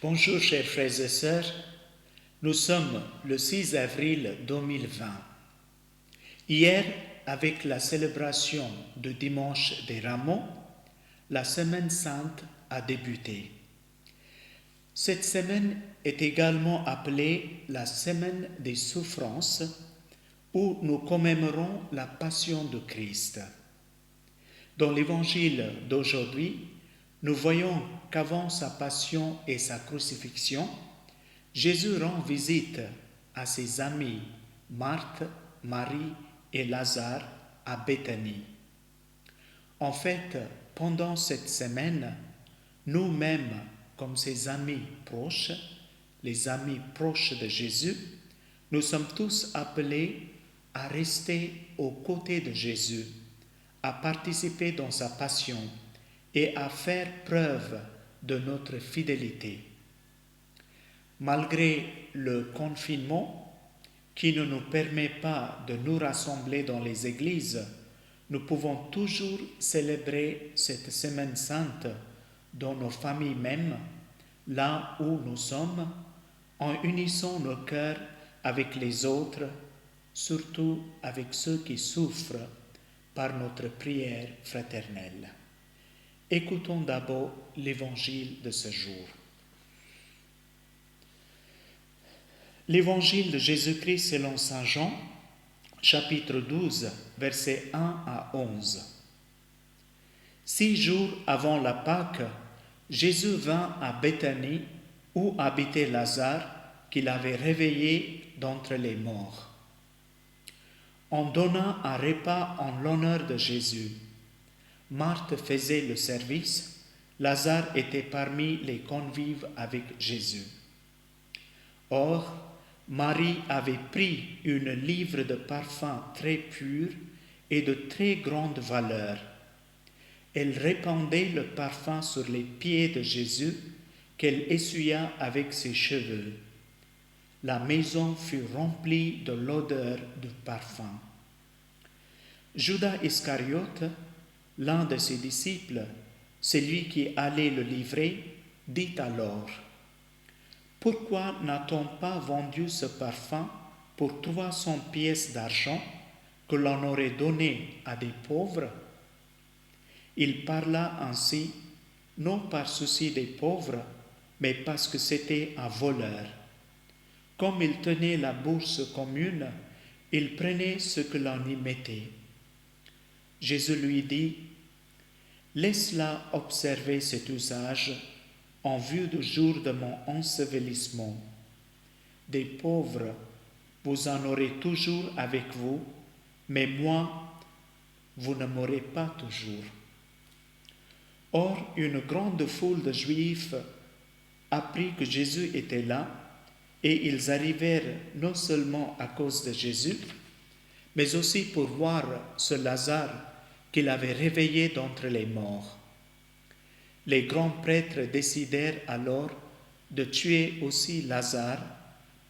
Bonjour chers frères et sœurs, nous sommes le 6 avril 2020. Hier, avec la célébration du dimanche des Rameaux, la Semaine sainte a débuté. Cette semaine est également appelée la Semaine des souffrances où nous commémorons la Passion de Christ. Dans l'évangile d'aujourd'hui, nous voyons qu'avant sa passion et sa crucifixion, Jésus rend visite à ses amis Marthe, Marie et Lazare à Béthanie. En fait, pendant cette semaine, nous-mêmes, comme ses amis proches, les amis proches de Jésus, nous sommes tous appelés à rester aux côtés de Jésus, à participer dans sa passion et à faire preuve de notre fidélité. Malgré le confinement qui ne nous permet pas de nous rassembler dans les églises, nous pouvons toujours célébrer cette semaine sainte dans nos familles mêmes, là où nous sommes, en unissant nos cœurs avec les autres, surtout avec ceux qui souffrent par notre prière fraternelle. Écoutons d'abord l'évangile de ce jour. L'évangile de Jésus-Christ selon saint Jean, chapitre 12, versets 1 à 11. 6 jours avant la Pâque, Jésus vint à Béthanie où habitait Lazare, qu'il avait réveillé d'entre les morts. On donna un repas en l'honneur de Jésus. Marthe faisait le service, Lazare était parmi les convives avec Jésus. Or, Marie avait pris une livre de parfum très pur et de très grande valeur. Elle répandait le parfum sur les pieds de Jésus qu'elle essuya avec ses cheveux. La maison fut remplie de l'odeur du parfum. Judas Iscariote, l'un de ses disciples, celui qui allait le livrer, dit alors: « Pourquoi n'a-t-on pas vendu ce parfum pour 300 pièces d'argent que l'on aurait donné à des pauvres ?» Il parla ainsi, non par souci des pauvres, mais parce que c'était un voleur. Comme il tenait la bourse commune, il prenait ce que l'on y mettait. Jésus lui dit: « Laisse-la observer cet usage en vue du jour de mon ensevelissement. Des pauvres, vous en aurez toujours avec vous, mais moi, vous ne m'aurez pas toujours. » Or, une grande foule de Juifs apprit que Jésus était là, et ils arrivèrent non seulement à cause de Jésus, mais aussi pour voir ce Lazare qu'il avait réveillé d'entre les morts. Les grands prêtres décidèrent alors de tuer aussi Lazare,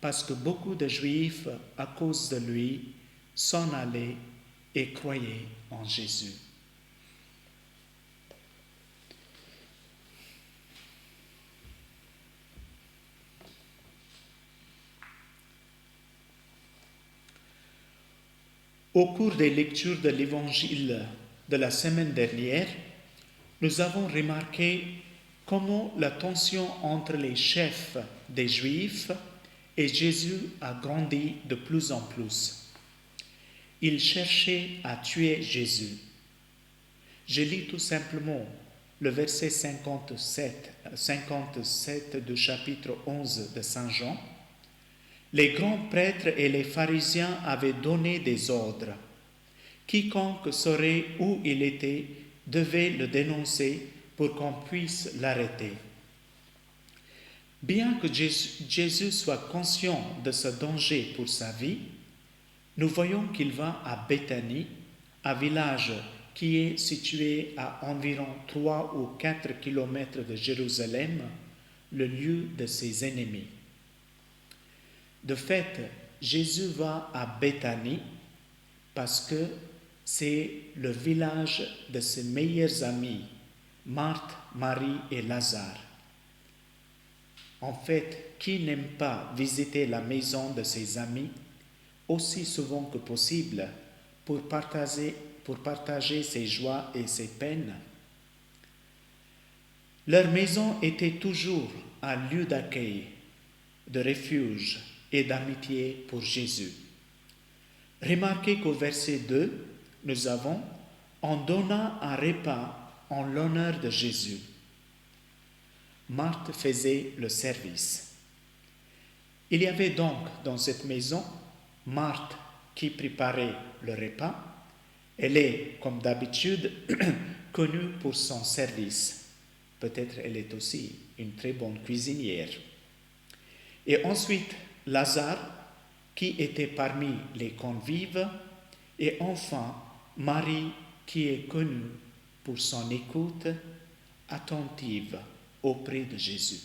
parce que beaucoup de Juifs, à cause de lui, s'en allaient et croyaient en Jésus. Au cours des lectures de l'Évangile de la semaine dernière, nous avons remarqué comment la tension entre les chefs des Juifs et Jésus a grandi de plus en plus. Ils cherchaient à tuer Jésus. Je lis tout simplement le verset 57 du chapitre 11 de Saint Jean. Les grands prêtres et les pharisiens avaient donné des ordres. Quiconque saurait où il était devait le dénoncer pour qu'on puisse l'arrêter. Bien que Jésus soit conscient de ce danger pour sa vie, nous voyons qu'il va à Béthanie, un village qui est situé à environ 3 ou 4 kilomètres de Jérusalem, le lieu de ses ennemis. De fait, Jésus va à Béthanie parce que c'est le village de ses meilleurs amis, Marthe, Marie et Lazare. En fait, qui n'aime pas visiter la maison de ses amis aussi souvent que possible pour partager ses joies et ses peines? Leur maison était toujours un lieu d'accueil, de refuge et d'amitié pour Jésus. Remarquez qu'au verset 2, nous avons « On donna un repas en l'honneur de Jésus ». Marthe faisait le service. Il y avait donc dans cette maison Marthe qui préparait le repas. Elle est, comme d'habitude, connue pour son service. Peut-être elle est aussi une très bonne cuisinière. Et ensuite, Lazare, qui était parmi les convives, et enfin, Marie, qui est connue pour son écoute attentive auprès de Jésus.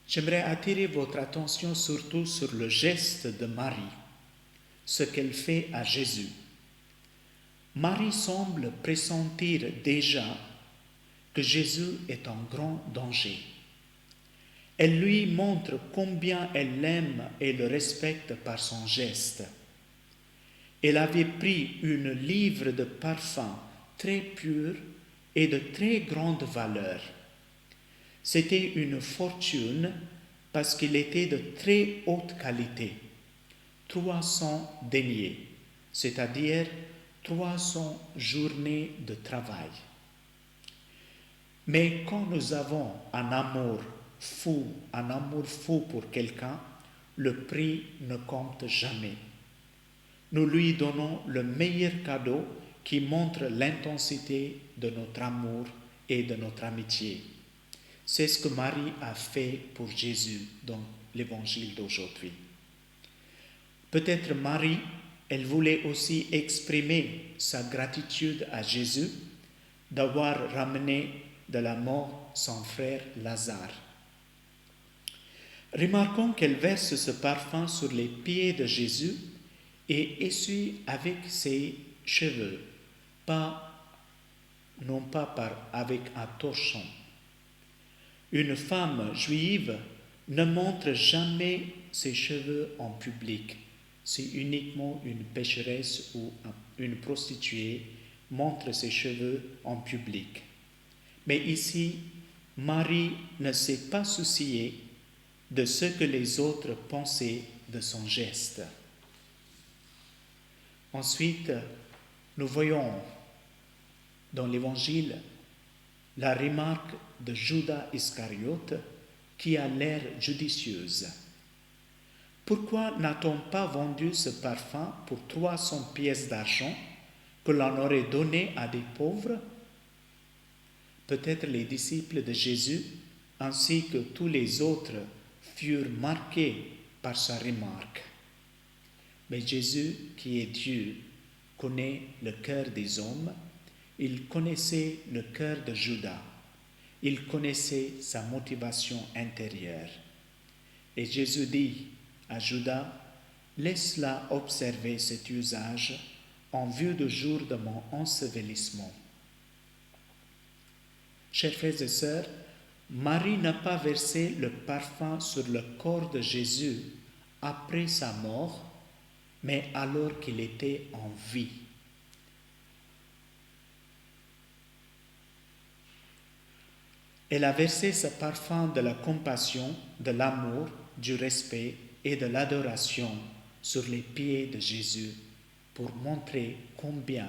J'aimerais attirer votre attention surtout sur le geste de Marie, ce qu'elle fait à Jésus. Marie semble pressentir déjà que Jésus est en grand danger. Elle lui montre combien elle l'aime et le respecte par son geste. Elle avait pris une livre de parfum très pur et de très grande valeur. C'était une fortune parce qu'il était de très haute qualité, 300 deniers, c'est-à-dire 300 journées de travail. Mais quand nous avons un amour fou pour quelqu'un, le prix ne compte jamais. Nous lui donnons le meilleur cadeau qui montre l'intensité de notre amour et de notre amitié. C'est ce que Marie a fait pour Jésus dans l'évangile d'aujourd'hui. Peut-être Marie, elle voulait aussi exprimer sa gratitude à Jésus d'avoir ramené de la mort son frère Lazare. Remarquons qu'elle verse ce parfum sur les pieds de Jésus et essuie avec ses cheveux, non pas avec un torchon. Une femme juive ne montre jamais ses cheveux en public. C'est uniquement une pécheresse ou une prostituée montre ses cheveux en public. Mais ici, Marie ne s'est pas souciée de ce que les autres pensaient de son geste. Ensuite, nous voyons dans l'Évangile la remarque de Judas Iscariote qui a l'air judicieuse. Pourquoi n'a-t-on pas vendu ce parfum pour 300 pièces d'argent que l'on aurait donné à des pauvres? Peut-être les disciples de Jésus ainsi que tous les autres furent marqués par sa remarque. Mais Jésus, qui est Dieu, connaît le cœur des hommes. Il connaissait le cœur de Judas. Il connaissait sa motivation intérieure. Et Jésus dit à Judas, « Laisse-la observer cet usage en vue du jour de mon ensevelissement. » Chers frères et sœurs, Marie n'a pas versé le parfum sur le corps de Jésus après sa mort, mais alors qu'il était en vie. Elle a versé ce parfum de la compassion, de l'amour, du respect et de l'adoration sur les pieds de Jésus pour montrer combien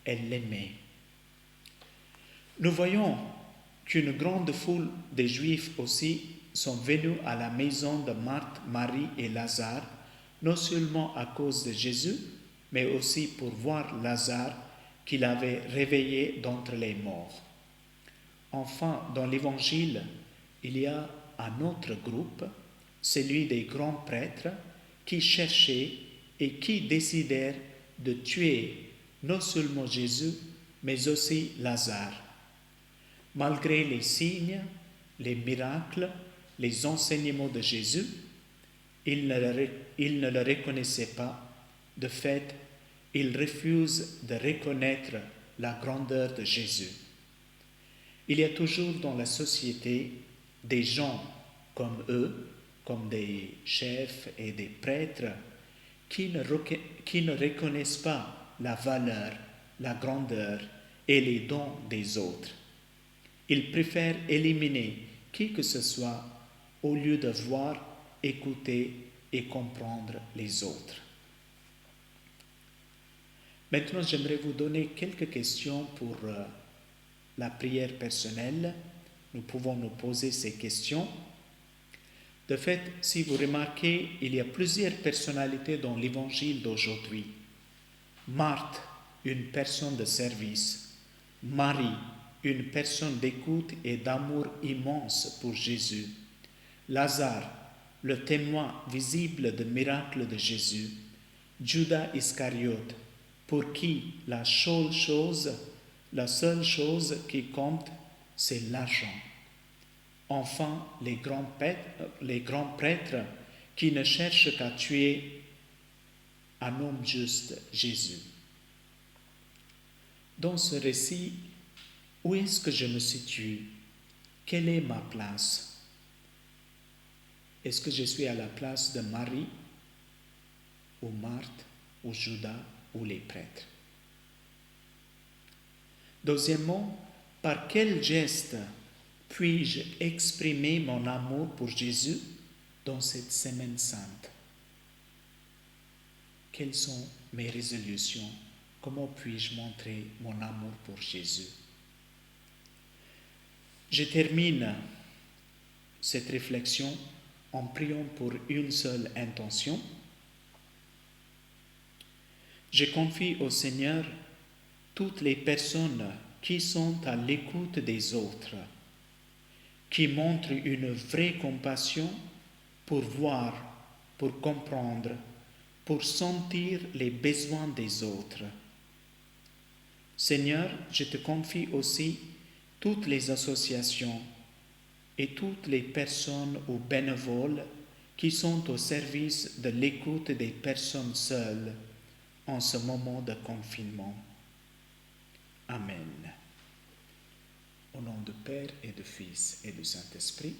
elle l'aimait. Nous voyons qu'une grande foule de Juifs aussi sont venus à la maison de Marthe, Marie et Lazare, non seulement à cause de Jésus, mais aussi pour voir Lazare qu'il avait réveillé d'entre les morts. Enfin, dans l'Évangile, il y a un autre groupe, celui des grands prêtres, qui cherchaient et qui décidèrent de tuer non seulement Jésus, mais aussi Lazare. Malgré les signes, les miracles, les enseignements de Jésus, ils ne le reconnaissaient pas. De fait, ils refusent de reconnaître la grandeur de Jésus. Il y a toujours dans la société des gens comme eux, comme des chefs et des prêtres, qui ne reconnaissent pas la valeur, la grandeur et les dons des autres. Ils préfèrent éliminer qui que ce soit au lieu de voir, écouter et comprendre les autres. Maintenant, j'aimerais vous donner quelques questions pour la prière personnelle. Nous pouvons nous poser ces questions. De fait, si vous remarquez, il y a plusieurs personnalités dans l'évangile d'aujourd'hui. Marthe, une personne de service. Marie, une personne d'écoute et d'amour immense pour Jésus. Lazare, le témoin visible des miracles de Jésus. Judas Iscariote, pour qui la seule chose qui compte, c'est l'argent. Enfin, les grands prêtres qui ne cherchent qu'à tuer un homme juste, Jésus. Dans ce récit, où est-ce que je me situe? Quelle est ma place? Est-ce que je suis à la place de Marie, ou Marthe, ou Judas, ou les prêtres? Deuxièmement, par quel geste puis-je exprimer mon amour pour Jésus dans cette semaine sainte? Quelles sont mes résolutions? Comment puis-je montrer mon amour pour Jésus? Je termine cette réflexion en priant pour une seule intention. Je confie au Seigneur toutes les personnes qui sont à l'écoute des autres, qui montrent une vraie compassion pour voir, pour comprendre, pour sentir les besoins des autres. Seigneur, je te confie aussi toutes les associations et toutes les personnes ou bénévoles qui sont au service de l'écoute des personnes seules en ce moment de confinement. Amen. Au nom du Père et du Fils et du Saint-Esprit.